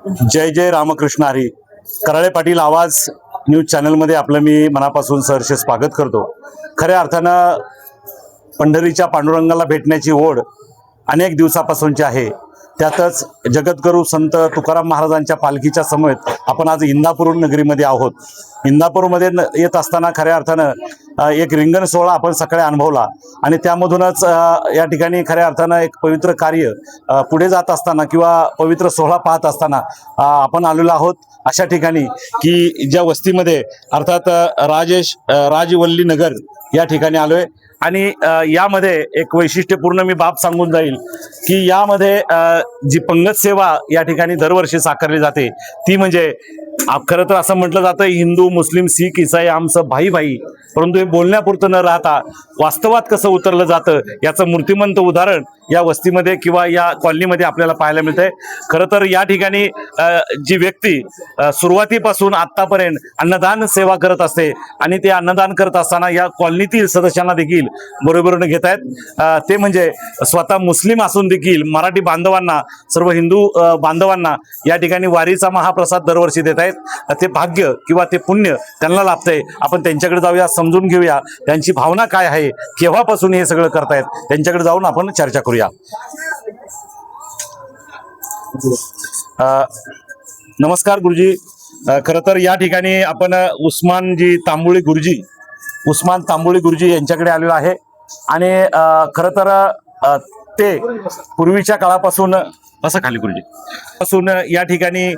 जय जय रामकृष्ण हरी. कराळे पाटील आवाज न्यूज चॅनलमध्ये आपलं मी मनापासून सहर्ष स्वागत करतो. खऱ्या अर्थानं पंढरीच्या पांडुरंगाला भेटण्याची ओढ अनेक दिवसापासूनची आहे. त्यातच जगद्गुरू संत तुकाराम महाराजांच्या पालखीच्या समवेत आपण आज इंदापूर नगरीमध्ये आहोत. इंदापूरमध्ये येत असताना खऱ्या अर्थानं एक रिंगण सोहळा आपण सकाळी अनुभवला आणि त्यामधूनच या ठिकाणी खऱ्या अर्थानं एक पवित्र कार्य पुढे जात असताना किंवा पवित्र सोहळा पाहत असताना आपण आलेलो आहोत अशा ठिकाणी की ज्या वस्तीमध्ये अर्थात राजवल्ली नगर या ठिकाणी आलोय. आणि यामध्ये एक वैशिष्ट्यपूर्ण मी बाब सांगून जाईल की यामध्ये जी पंगत सेवा या ठिकाणी दरवर्षी साकारली जाते ती म्हणजे खरं तर असं म्हटलं जातं हिंदू मुस्लिम शीख इसाई आमचं भाई भाई, परंतु हे बोलण्यापुरतं न राहता वास्तवात कसं उतरलं जातं याचं मूर्तिमंत उदाहरण या वस्तीमध्ये किंवा या कॉलनीमध्ये आपल्याला पाहायला मिळतंय. खरं तर या ठिकाणी जी व्यक्ती सुरुवातीपासून आतापर्यंत अन्नदान सेवा करत असते आणि ते अन्नदान करत असताना या कॉलनीतील सदस्यांना देखील बरोबरीने घेत आहेत. ते म्हणजे स्वतः मुस्लिम असून देखील मराठी बांधवांना सर्व हिंदू बांधवांना या ठिकाणी वारीचा महाप्रसाद दरवर्षी देत आहेत. ते भाग्य किंवा ते पुण्य त्यांना लाभतंय. आपण त्यांच्याकडे जाऊया, समजून घेऊया त्यांची भावना काय आहे, केव्हापासून हे सगळं करतायत त्यांच्याकडे जाऊन आपण चर्चा करूया. नमस्कार गुरुजी. खरं तर या ठिकाणी आपण उस्मान तांबोळी गुरुजी यांच्याकडे आलेलो आहे आणि खरं तर ते पूर्वीच्या काळापासून असं खाली गुरुजी पासून या ठिकाणी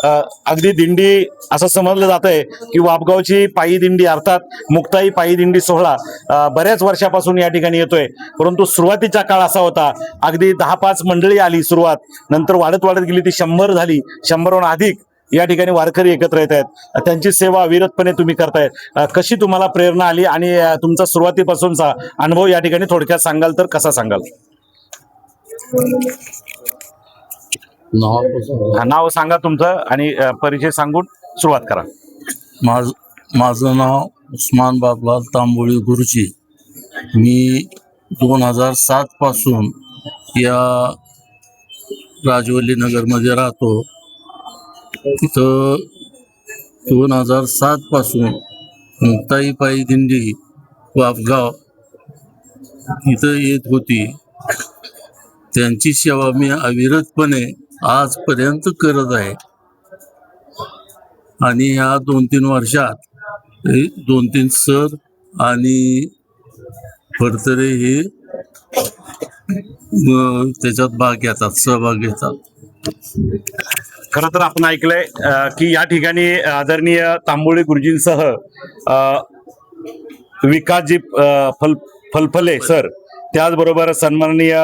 अगदी दिंडी असं समजलं जातंय की वापगावची पायी दिंडी अर्थात मुक्ताई पायी दिंडी सोहळा बऱ्याच वर्षापासून या ठिकाणी येतोय. परंतु सुरुवातीचा काळ असा होता अगदी 10-5 मंडळी आली सुरुवात, नंतर वाढत गेली ती 100 झाली, 100हून अधिक या ठिकाणी वारकरी एकत्र येत आहेत. त्यांची सेवा अविरतपणे तुम्ही करताय. कशी तुम्हाला प्रेरणा आली आणि तुमचा सुरुवातीपासूनचा अनुभव या ठिकाणी थोडक्यात सांगाल तर कसा सांगाल? नाव सांगा तुमचं आणि परिचय सांगून सुरुवात करा. माझं नाव उस्मान बाबलाल तांबोळी गुरुजी. मी 2007 पासून या राजवल्ली नगरमध्ये राहतो. तिथं 2007 पासून मुक्ताई पायी दिंडी वापगाव इथं येत होती. त्यांची सेवा मी अविरतपणे आजपर्यंत करत आहे आणि या 2-3 वर्षात 2-3 सर आणि फडतरे हे त्याच्यात सहभाग घेतात. खरं तर आपण ऐकलंय की या ठिकाणी आदरणीय तांबोळी गुरुजींसह विकासजी फलफले सर, त्याचबरोबर सन्माननीय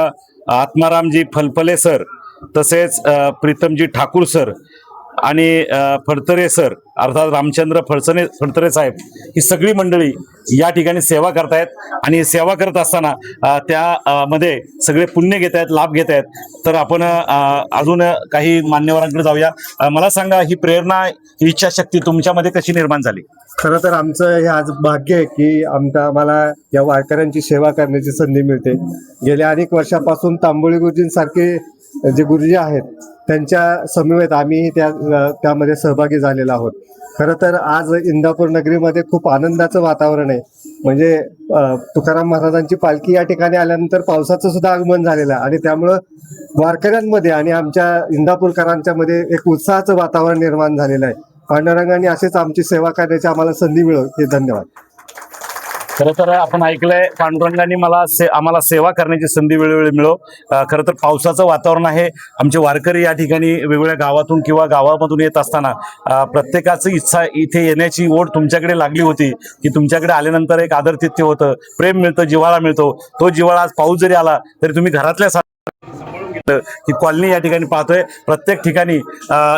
आत्मारामजी फलफले सर, तसेच प्रीतमजी ठाकूर सर आणि फडतरे सर अर्थात रामचंद्र फडतरे साहेब, ही सगळी मंडळी या ठिकाणी सेवा करतायत आणि सेवा करत असताना त्यामध्ये सगळे पुण्य घेत आहेत, लाभ घेत आहेत. तर आपण अजून काही मान्यवरांकडे जाऊया. मला सांगा, ही प्रेरणा, ही इच्छाशक्ती तुमच्यामध्ये कशी निर्माण झाली? खरं तर आमचं हे आज भाग्य आहे की आम्हाला या वारकऱ्यांची सेवा करण्याची संधी मिळते. गेल्या अनेक वर्षापासून तांबोळी गुरुजींसारखे जे गुरुजी आहेत त्यांच्या समवेत आम्ही त्यामध्ये सहभागी झालेलो आहोत. खरं तर आज इंदापूर नगरीमध्ये खूप आनंदाचं वातावरण आहे. म्हणजे तुकाराम महाराजांची पालखी या ठिकाणी आल्यानंतर पावसाचं सुद्धा आगमन झालेलं आहे आणि त्यामुळं वारकऱ्यांमध्ये आणि आमच्या इंदापूरकरांच्या मध्ये एक उत्साहाचं वातावरण निर्माण झालेलं आहे. पांडुरंगाने असेच आमची सेवा करण्याची आम्हाला संधी मिळो. हे धन्यवाद. खरं तर आपण ऐकलंय पांडुरंगाने आम्हाला सेवा करण्याची संधी वेळोवेळी मिळो. खरं तर पावसाचं वातावरण आहे. आमचे वारकरी या ठिकाणी वेगवेगळ्या गावातून किंवा गावामधून येत असताना प्रत्येकाची इच्छा इथे येण्याची ओढ तुमच्याकडे लागली होती की तुमच्याकडे आल्यानंतर एक आदरातिथ्य होतं, प्रेम मिळतं, जिव्हाळा मिळतो. तो जिव्हाळा आज पाऊस जरी आला तरी तुम्ही घरातल्या ही कॉलनी या ठिकाणी पाहतोय. प्रत्येक ठिकाणी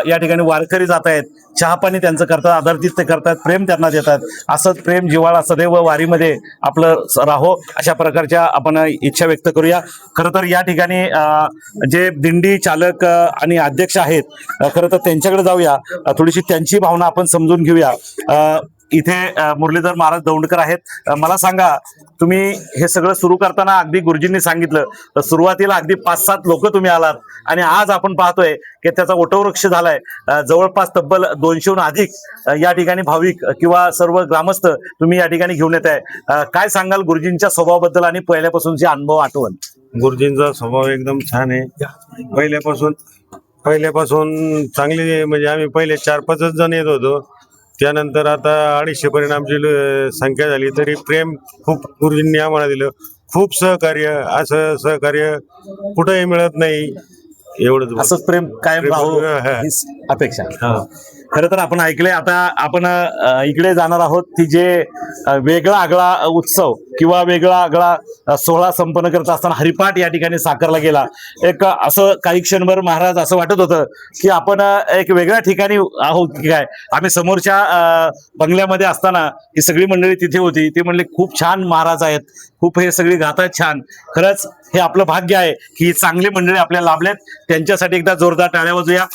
या ठिकाणी वारकरी जात आहेत, चहा पाणी त्यांचं करतात, आदरातिथ्य करतात, प्रेम त्यांना देतात. असंच प्रेम जिव्हाळा सदैव वारीमध्ये आपलं राहो अशा प्रकारच्या आपण इच्छा व्यक्त करूया. खरं तर या ठिकाणी जे दिंडी चालक आणि अध्यक्ष आहेत खरं तर त्यांच्याकडे जाऊया, थोडीशी त्यांची भावना आपण समजून घेऊया. इथे मुरलीधर महाराज दौंडकर आहेत. मला सांगा, तुम्ही हे सगळं सुरू करताना अगदी गुरुजींनी सांगितलं तर सुरुवातीला अगदी 5-7 लोक तुम्ही आलात आणि आज आपण पाहतोय की त्याचा वटवृक्ष झालाय. जवळपास तब्बल 200हून अधिक या ठिकाणी भाविक किंवा सर्व ग्रामस्थ तुम्ही या ठिकाणी घेऊन येत आहे. काय सांगाल गुरुजींच्या स्वभावाबद्दल आणि पहिल्यापासूनची अनुभव आठवण? गुरुजींचा स्वभाव एकदम छान आहे. पहिल्यापासून चांगली, म्हणजे आम्ही पहिले 4-5 जण येत होतो, त्यानंतर आता 250 पर्यंत आमची संख्या झाली. तरी प्रेम खूप गुरुजींनी आम्हाला दिलं. खूप सहकार्य, असं सहकार्य कुठंही मिळत नाही. एवढंच असंच प्रेम कायम राहू हीच अपेक्षा. खरं तर आपण ऐकलंय. आता आपण इकडे जाणार आहोत की जे वेगळा आगळा उत्सव किंवा वेगळा आगळा सोहळा संपन्न करत असताना हरिपाठ या ठिकाणी साकारला गेला. एक असं काही क्षणभर महाराज असं वाटत होतं की आपण एक वेगळ्या ठिकाणी आहोत की काय. आम्ही समोरच्या बंगल्यामध्ये असताना ही सगळी मंडळी तिथे होती. ती म्हणली खूप छान महाराज आहेत, खूप हे सगळी गातात छान. खरंच हे आपलं भाग्य आहे की चांगली मंडळी आपल्याला लाभलेत. त्यांच्यासाठी एकदा जोरदार टाळ्या वाजूया.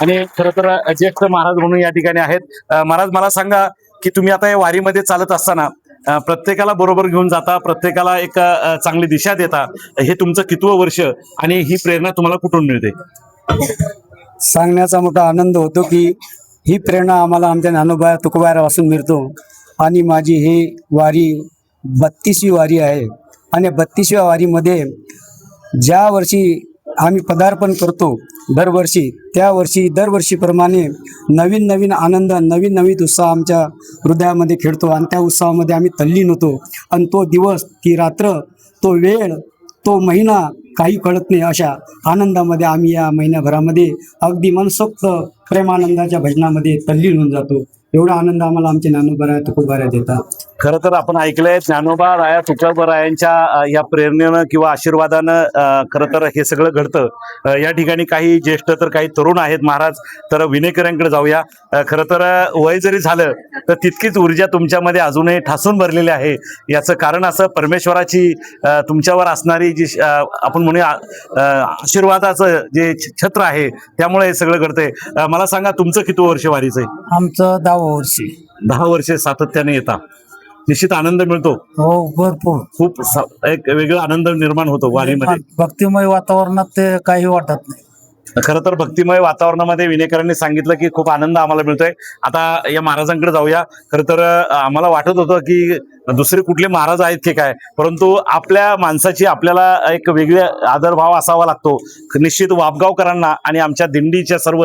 आणि खरं तर ज्येष्ठ महाराज म्हणून या ठिकाणी आहेत. महाराज, मला सांगा की तुम्ही आता या वारीमध्ये चालत असताना प्रत्येकाला बरोबर घेऊन जाता, प्रत्येकाला एक चांगली दिशा देता. हे तुमचं कितवं वर्ष आणि ही प्रेरणा तुम्हाला कुठून मिळते? सांगण्याचा मोठा आनंद होतो की ही प्रेरणा आम्हाला आमच्या ज्ञानोबा तुकोबारापासून मिळतो. आणि माझी ही वारी 32वी वारी आहे. आणि 32व्या वारीमध्ये ज्या वर्षी आम्ही पदार्पण करतो दरवर्षी, त्या वर्षी दरवर्षीप्रमाणे नवीन नवीन आनंद, नवीन नवीन उत्साह आमच्या हृदयामध्ये खेळतो आणि त्या उत्साहामध्ये आम्ही तल्लीन होतो. आणि तो दिवस, ती रात्र, तो वेळ, तो महिना काही कळत नाही, अशा आनंदामध्ये आम्ही या महिन्याभरामध्ये अगदी मनसोक्त प्रेमानंदाच्या भजनामध्ये तल्लीन होऊन जातो. एवढा आनंद आम्हाला आमचे ज्ञानोबा तुकोबाराया देतात. खरं तर आपण ऐकलंय ज्ञानोबा राया तुकोबारायांच्या या प्रेरणेनं किंवा आशीर्वादानं खरं तर हे सगळं घडतं. या ठिकाणी काही ज्येष्ठ तर काही तरुण आहेत. महाराज, तर विनेकरांकडे जाऊया. खरं तर वय जरी झालं तर तितकीच ऊर्जा तुमच्यामध्ये अजूनही ठासून भरलेली आहे. याचं कारण असं आशीर्वादाची तुमच्यावर असणारी जी आपण म्हणूया आशीर्वादाचं जे छत्र आहे, त्यामुळे हे सगळं घडतंय. मला सांगा, तुमचं किती वर्ष वारीचं आहे? आमचं 10वं वर्षी. 10 वर्षे सातत्याने येता. निश्चित आनंद मिळतो. हो, भरपूर. खूप एक वेगळा आनंद निर्माण होतो वारीमध्ये. भक्तिमय वातावरणात ते काही वाटत नाही. खरं तर भक्तिमय वातावरणामध्ये विनेकरांनी सांगितलं की खूप आनंद आम्हाला मिळतोय. आता या महाराजांकडे जाऊया. खरं तर आम्हाला वाटत होतं की दुसरे कुठले महाराज आहेत की काय, परंतु आपल्या माणसाची आपल्याला एक वेगळे आदरभाव असावा लागतो. निश्चित वापगावकरांना आणि आमच्या दिंडीच्या सर्व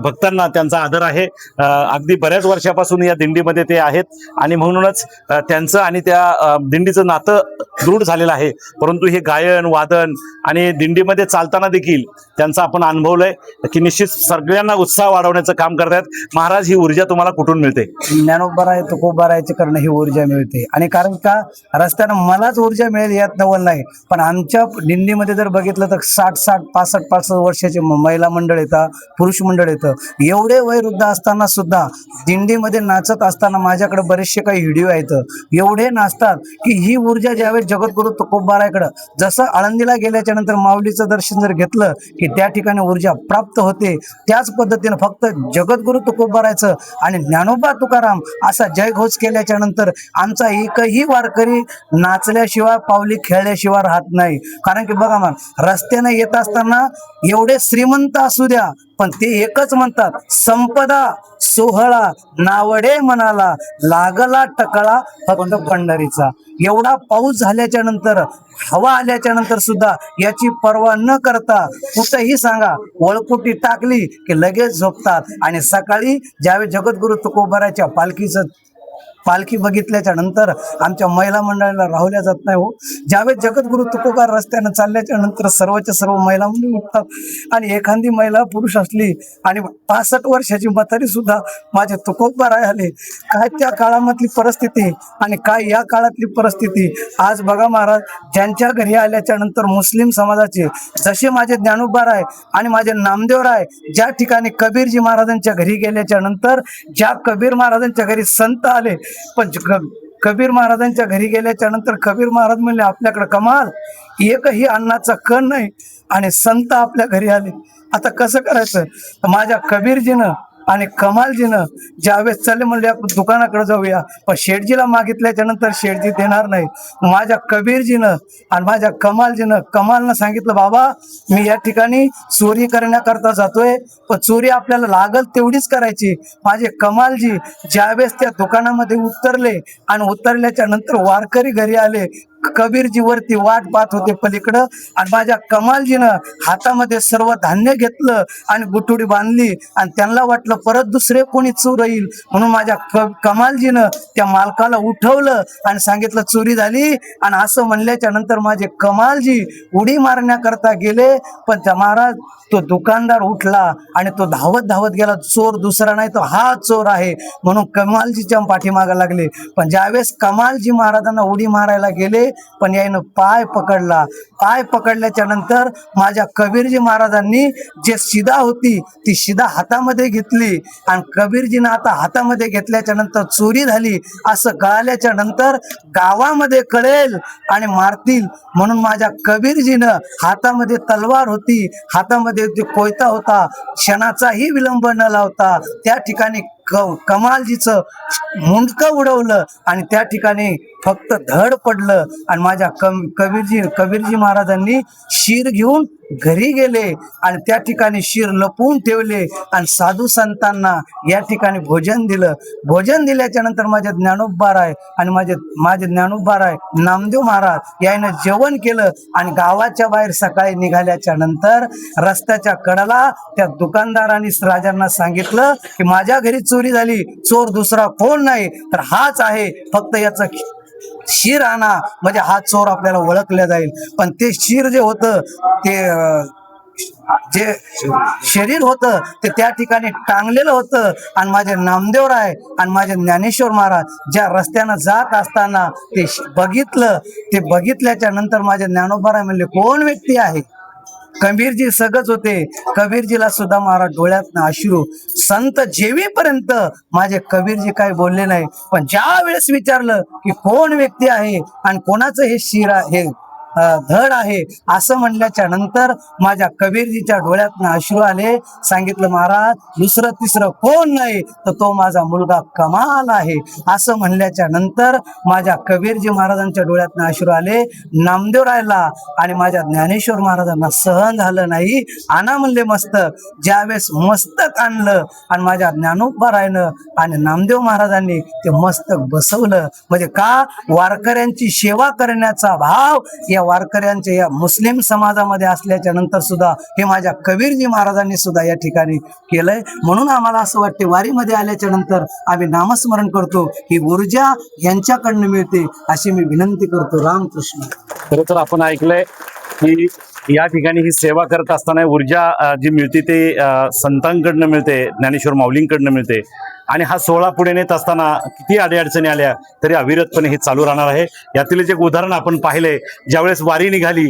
भक्तांना त्यांचा आदर आहे. अगदी बऱ्याच वर्षापासून या दिंडीमध्ये ते आहेत आणि म्हणूनच त्यांचं आणि त्या दिंडीचं नातं दृढ झालेलं आहे. परंतु हे गायन वादन आणि दिंडीमध्ये चालताना देखील त्यांचा आपण अनुभवलंय की निश्चित सगळ्यांना उत्साह वाढवण्याचं काम करतात. महाराज, ही ऊर्जा तुम्हाला कुठून मिळते? ज्ञानोबा तुकोबारायाचे करणं ही ऊर्जा मिळते. आणि कारण का, रस्त्यानं मलाच ऊर्जा मिळेल यात नवल नाही, पण आमच्या दिंडीमध्ये जर बघितलं तर 60-60, 65-65 वर्षाचे महिला मंडळ येतात, पुरुष मंडळ येतं. एवढे वयोवृद्ध असताना सुद्धा दिंडीमध्ये नाचत असताना माझ्याकडे बरेचसे काही व्हिडिओ आहेत. एवढे नाचतात की ही ऊर्जा ज्यावेळेस जगद्गुरु तुकोबारायाकडं, जसं आळंदीला गेल्याच्या नंतर माऊलीचं दर्शन जर घेतलं की त्या ठिकाणी ऊर्जा प्राप्त होते, त्याच पद्धतीनं फक्त जगद्गुरु तुकोबारायाचं आणि ज्ञानोबा तुकाराम असा जयघोष केल्याच्या नंतर आमचा एकही वारकरी नाचल्याशिवाय, पावली खेळल्याशिवाय राहत नाही. कारण की बघा मग, रस्त्याने येत असताना एवढे श्रीमंत असू द्या, पण ते एकच म्हणतात, संपदा सोहळा नावडे मनाला, लागला टकळा फक्त पंढरीचा. एवढा पाऊस झाल्याच्या नंतर, हवा आल्याच्या नंतर सुद्धा याची पर्वा न करता कुठेही सांगा, वळकुटी टाकली की लगेच झोपतात. आणि सकाळी ज्यावेळी जगद्गुरु तुकोबारायाच्या पालखी बघितल्याच्या नंतर आमच्या महिला मंडळाला राहुल्या जात नाही. हो, ज्यावेळेस जगद्गुरु तुकोबार रस्त्यानं चालल्याच्या नंतर सर्वच्या सर्व महिला मुली उठतात आणि एखादी महिला पुरुष असली आणि 65 वर्षाची म्हातारी सुद्धा माझे तुकोबाराय आले. काय त्या काळामधली परिस्थिती आणि काय या काळातली परिस्थिती. आज बघा महाराज, ज्यांच्या घरी आल्याच्या नंतर मुस्लिम समाजाचे, जसे माझे ज्ञानोबाराय आणि माझे नामदेवराय, ज्या ठिकाणी कबीरजी महाराजांच्या घरी गेल्याच्या नंतर ज्या कबीर महाराजांच्या घरी संत आले, पण कबीर महाराजांच्या घरी गेल्याच्या नंतर कबीर महाराज म्हणले, आपल्याकडे कमाल, एकही अन्नाचा कण नाही आणि संत आपल्या घरी आले, आता कसं करायचं? माझ्या कबीरजीनं आणि कमालजीनं ज्यावेळेस चालले म्हणले आपण दुकानाकडे जाऊया, पण शेठजीला मागितल्याच्या नंतर शेठजी देणार नाही. माझ्या कबीरजीनं आणि माझ्या कमालनं सांगितलं, बाबा मी या ठिकाणी चोरी करण्याकरता जातोय, पण चोरी आपल्याला लागल तेवढीच करायची. माझे कमालजी ज्यावेळेस त्या दुकानामध्ये उतरले आणि उतरल्याच्या नंतर वारकरी घरी आले, कबीरजी वरती वाट पाहत होते पलीकडं, आणि माझ्या कमालजीनं हातामध्ये सर्व धान्य घेतलं आणि गुठुडी बांधली, आणि त्यांना वाटलं परत दुसरे कोणी चोर येईल, म्हणून माझ्या कमालजीनं त्या मालकाला उठवलं आणि सांगितलं चोरी झाली. आणि असं म्हणल्याच्या नंतर माझे कमालजी उडी मारण्याकरता गेले, पण त्या महाराज तो दुकानदार उठला आणि तो धावत धावत गेला. चोर दुसरा नाही, तो हा चोर आहे म्हणून कमालजीच्या पाठीमागा लागले. पण ज्यावेळेस कमालजी महाराजांना उडी मारायला गेले, पण यानं पाय पकडल्याच्या नंतर माझ्या कबीरजी महाराजांनी जे शिदा होती ती शिदा हातामध्ये घेतली, आणि कबीरजीनं आता हातामध्ये घेतल्याच्या नंतर चोरी झाली असं कळाल्याच्या नंतर गावामध्ये कळेल आणि मारतील, म्हणून माझ्या कबीरजीनं हातामध्ये तलवार होती, हातामध्ये जे कोयता होता, क्षणाचाही विलंब न लावता त्या ठिकाणी कमालजीचं मुंडकं उडवलं आणि त्या ठिकाणी फक्त धड पडलं. आणि माझ्या कबीरजी महाराजांनी शिर घेऊन घरी गेले आणि त्या ठिकाणी शिर लपवून ठेवले आणि साधू संतांना या ठिकाणी भोजन दिलं. भोजन दिल्याच्या नंतर माझे ज्ञानोबा राय आणि माझे ज्ञानोबा राय नामदेव महाराज यानं जेवण केलं, आणि गावाच्या बाहेर सकाळी निघाल्याच्या नंतर रस्त्याच्या कडेला त्या दुकानदारांनी राजांना सांगितलं की माझ्या घरी चोरी झाली, चोर दुसरा कोण नाही तर हाच आहे, फक्त याचं शिर आणा म्हणजे हा चोर आपल्याला ओळखला जाईल. पण ते शिर जे होतं ते जे शरीर होतं ते त्या ठिकाणी टांगलेलं होतं. आणि माझे नामदेव राय आणि माझे ज्ञानेश्वर महाराज ज्या रस्त्यानं जात असताना ते बघितलं, ते बघितल्याच्या नंतर माझे ज्ञानोबा राय म्हणले कोण व्यक्ती आहे. कबीरजी सगळच होते, कबीरजीला सुद्धा महाराज डोळ्यातनं अश्रू. संत जेवीपर्यंत माझे कबीरजी काही बोलले नाही, पण ज्या वेळेस विचारलं की कोण व्यक्ती आहे आणि कोणाचं हे शिर आहे, धड आहे असं म्हणल्याच्या नंतर माझ्या कबीरजीच्या डोळ्यातनं अश्रू आले. सांगितलं महाराज दुसरं तिसरं कोण नाही तर तो माझा मुलगा कमाल आहे. असं म्हणल्याच्या नंतर माझ्या कबीरजी महाराजांच्या डोळ्यातनं अश्रू आले. नामदेवरायला आणि माझ्या ज्ञानेश्वर महाराजांना सहन झालं नाही. आणा म्हणले मस्तक. ज्यावेळेस मस्तक आणलं आणि माझ्या ज्ञानोबारायनं आणि नामदेव महाराजांनी ते मस्तक बसवलं, म्हणजे का वारकऱ्यांची सेवा करण्याचा भाव या वारकऱ्यांच्या या मुस्लिम समाजामध्ये असल्याच्या नंतर सुद्धा हे माझ्या कबीरजी महाराजांनी सुद्धा या ठिकाणी केलंय. म्हणून आम्हाला असं वाटते वारीमध्ये आल्याच्या नंतर आम्ही नामस्मरण करतो, ही ऊर्जा यांच्याकडनं मिळते अशी मी विनंती करतो. रामकृष्ण. खरं तर आपण ऐकलंय की या ठिकाणी ही सेवा करत असताना ऊर्जा जी मिळते ते संतांकडनं मिळते, ज्ञानेश्वर माऊलींकडनं मिळते. आणि हा सोहळा पुढे नेत असताना किती अडीअडचणी आल्या तरी अविरतपणे हे चालू राहणार आहे. यातील एक उदाहरण आपण पाहिले, ज्यावेळेस वारी निघाली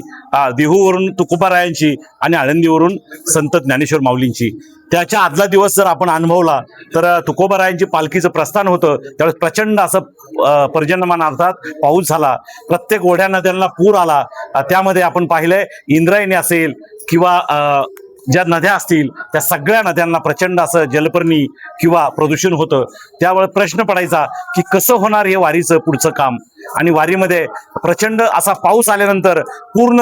देहूवरून तुकोबारायांची आणि आळंदीवरून संत ज्ञानेश्वर माऊलींची, त्याच्या आदला दिवस जर आपण अनुभवला तर तुकोबारायांची पालखीचं प्रस्थान होतं, त्यावेळेस प्रचंड असं पर्जन्यमान अर्थात पाऊस झाला. प्रत्येक ओढ्या नद्यांना पूर आला. त्यामध्ये आपण पाहिलंय इंद्रायणी असेल किंवा ज्या नद्या असतील त्या सगळ्या नद्यांना प्रचंड असं जलपर्णी किंवा प्रदूषण होतं. त्यावेळेस प्रश्न पडायचा की कसं होणार हे वारीचं पुढचं काम. आणि वारीमध्ये प्रचंड असा पाऊस आल्यानंतर पूर्ण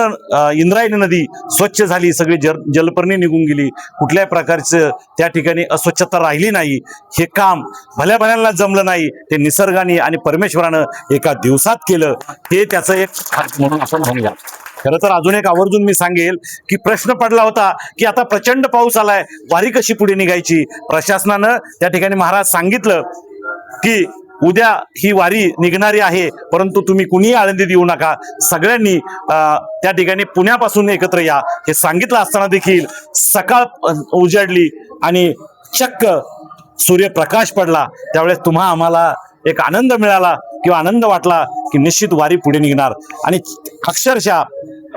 इंद्रायणी नदी स्वच्छ झाली, सगळी जलपर्णी निघून गेली, कुठल्याही प्रकारचं त्या ठिकाणी अस्वच्छता राहिली नाही. हे काम भल्या भल्यांना जमलं नाही, ते निसर्गाने आणि परमेश्वरानं एका दिवसात केलं. हे त्याचं एक म्हणून आपण म्हणूया. खरं तर अजून एक आवर्जून मी सांगेल की प्रश्न पडला होता की आता प्रचंड पाऊस आलाय, वारी कशी पुढे निघायची. प्रशासनानं त्या ठिकाणी महाराज सांगितलं की उद्या ही वारी निघणारी आहे, परंतु तुम्ही कुणीही आळंदीत येऊ नका, सगळ्यांनी त्या ठिकाणी पुण्यापासून एकत्र या. हे सांगितलं असताना देखील सकाळ उजाडली आणि चक्क सूर्यप्रकाश पडला. त्यावेळेस तुम्हा आम्हाला एक आनंद मिळाला किंवा आनंद वाटला की निश्चित वारी पुढे निघणार. आणि अक्षरशः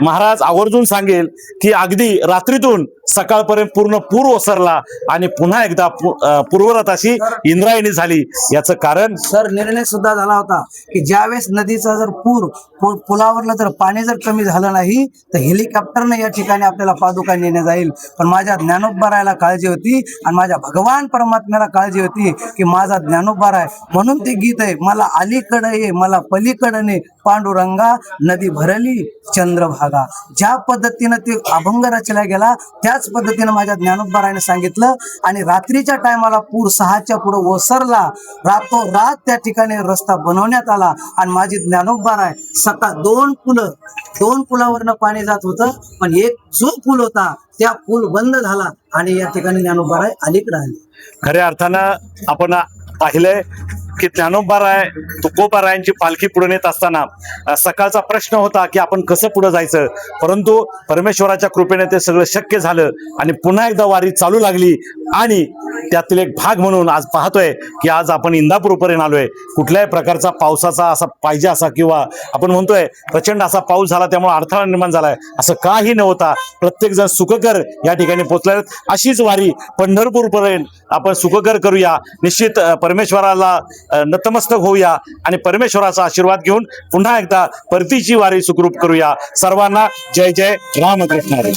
महाराज आवर्जून सांगेल की अगदी रात्रीतून सकाळपर्यंत पूर्ण पूर ओसरला आणि पुन्हा एकदा पूर्ववत अशी इंद्रायणी झाली. याचं कारण सर निर्णय सुद्धा झाला होता की ज्यावेळेस नदीचा जर पुलावरला जर पाणी जर कमी झालं नाही तर हेलिकॉप्टरने या ठिकाणी आपल्याला पादुका नेण्यात जाईल. पण माझ्या ज्ञानोबारायला काळजी होती आणि माझ्या भगवान परमात्म्याला काळजी होती की माझा ज्ञानोबाराय, म्हणून ते गीत आहे, मला अलीकडे ये मला पलीकडे पांडुरंगा नदी भरली चंद्रभागा. ज्या पद्धतीनं ते अभंग रचला गेला त्याच पद्धतीनं माझ्या ज्ञानोबारायने सांगितलं. आणि रात्रीच्या टायमाला पूर 6च्या पुढे ओसरला, रातोरात त्या ठिकाणी रस्ता बनवण्यात आला आणि माझी ज्ञानोबाराय सकाळ 2 पुलावरनं पाणी जात होतं, पण एक जो पूल होता त्या पूल बंद झाला आणि या ठिकाणी ज्ञानोबाराय अलीकडे आली. खऱ्या अर्थानं आपण पाहिलंय की ज्ञानोबाराय तुकोबारायांची पालखी पुढे नेत असताना सकाळचा प्रश्न होता की आपण कसं पुढे जायचं, परंतु परमेश्वराच्या कृपेने ते सगळं शक्य झालं आणि पुन्हा एकदा वारी चालू लागली. आणि त्यातील एक भाग म्हणून आज पाहतोय की आज आपण इंदापूरपर्यंत आलोय. कुठल्याही प्रकारचा पावसाचा असा पाहिजे असा किंवा आपण म्हणतोय प्रचंड असा पाऊस झाला त्यामुळे अडथळा निर्माण झालाय असं काही नव्हता. प्रत्येक जण सुखकर या ठिकाणी पोहोचले. अशीच वारी पंढरपूरपर्यंत आपण सुखकर करूया. निश्चित परमेश्वराला नतमस्तक होऊया आणि परमेश्वराचा आशीर्वाद घेऊन पुन्हा एकदा परतीची वारी सुखरूप करूया. सर्वांना जय जय रामकृष्ण हरी.